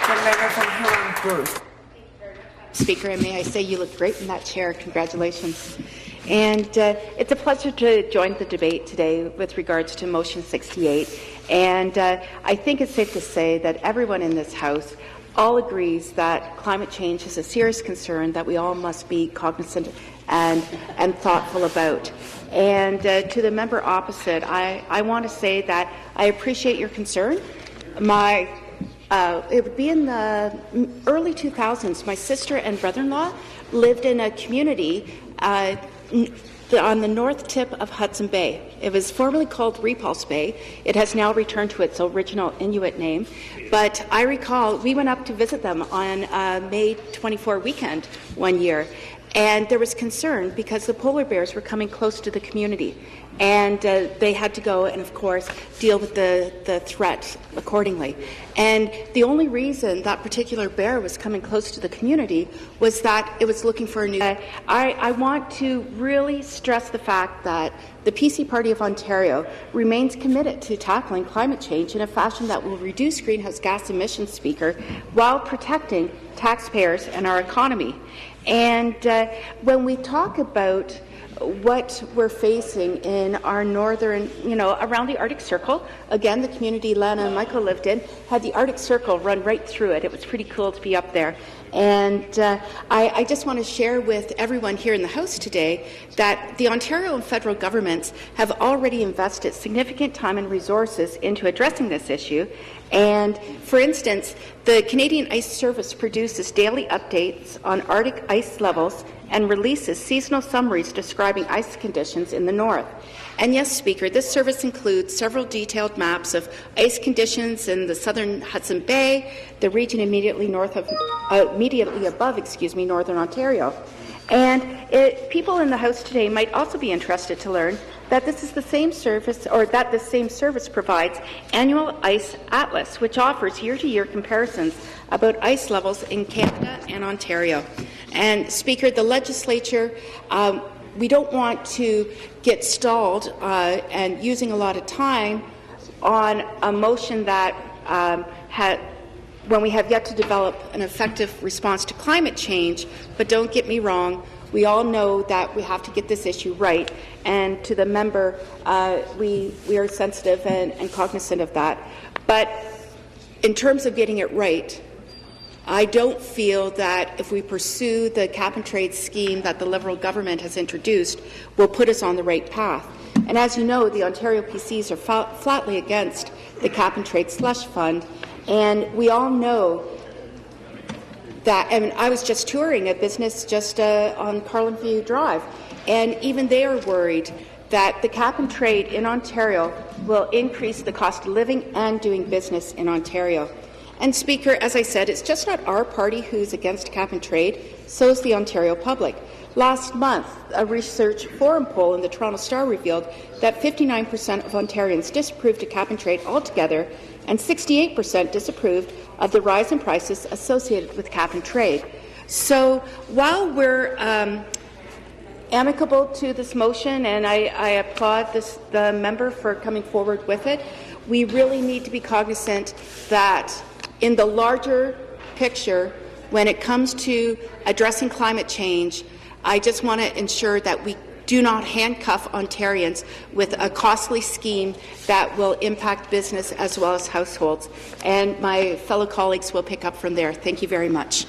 The member from Huron-Bruce. Speaker, and may I say you look great in that chair. Congratulations. And it's a pleasure to join the debate today with regards to Motion 68. And I think it's safe to say that everyone in this House all agrees that climate change is a serious concern that we all must be cognizant and thoughtful about. And to the member opposite, I want to say that I appreciate your concern. It would be in the early 2000s. My sister and brother-in-law lived in a community on the north tip of Hudson Bay. It was formerly called Repulse Bay. It has now returned to its original Inuit name. But I recall we went up to visit them on May 24 weekend one year, and there was concern because the polar bears were coming close to the community, and they had to go and, of course, deal with the threat accordingly. And the only reason that particular bear was coming close to the community was that it was looking for a new... I want to really stress the fact that the PC Party of Ontario remains committed to tackling climate change in a fashion that will reduce greenhouse gas emissions, Speaker, while protecting taxpayers and our economy. And when we talk about what we're facing in our northern, around the Arctic Circle, again, the community Lana and Michael lived in had the Arctic Circle run right through it. It was pretty cool to be up there. And I just want to share with everyone here in the House today that the Ontario and federal governments have already invested significant time and resources into addressing this issue. And, for instance, the Canadian Ice Service produces daily updates on Arctic ice levels and releases seasonal summaries describing ice conditions in the north. And yes, Speaker, this service includes several detailed maps of ice conditions in the southern Hudson Bay, the region immediately above, northern Ontario. And people in the House today might also be interested to learn that this is the same service, or that the same service provides annual ice atlas, which offers year-to-year comparisons about ice levels in Canada and Ontario. And, Speaker, the legislature, we don't want to get stalled and using a lot of time on a motion that when we have yet to develop an effective response to climate change. But don't get me wrong, we all know that we have to get this issue right. And to the member, we are sensitive and cognizant of that. But in terms of getting it right, I don't feel that if we pursue the cap-and-trade scheme that the Liberal government has introduced will put us on the right path. And as you know, the Ontario PCs are flatly against the cap-and-trade slush fund, and we all know that. I mean, I was just touring a business just on Parliament View Drive, and even they are worried that the cap-and-trade in Ontario will increase the cost of living and doing business in Ontario. And, Speaker, as I said, it's just not our party who's against cap-and-trade, so is the Ontario public. Last month, a research forum poll in the Toronto Star revealed that 59% of Ontarians disapproved of cap-and-trade altogether, and 68% disapproved of the rise in prices associated with cap-and-trade. So while we're amicable to this motion, and I applaud the member for coming forward with it, we really need to be cognizant that in the larger picture, when it comes to addressing climate change, I just want to ensure that we do not handcuff Ontarians with a costly scheme that will impact business as well as households. And my fellow colleagues will pick up from there. Thank you very much.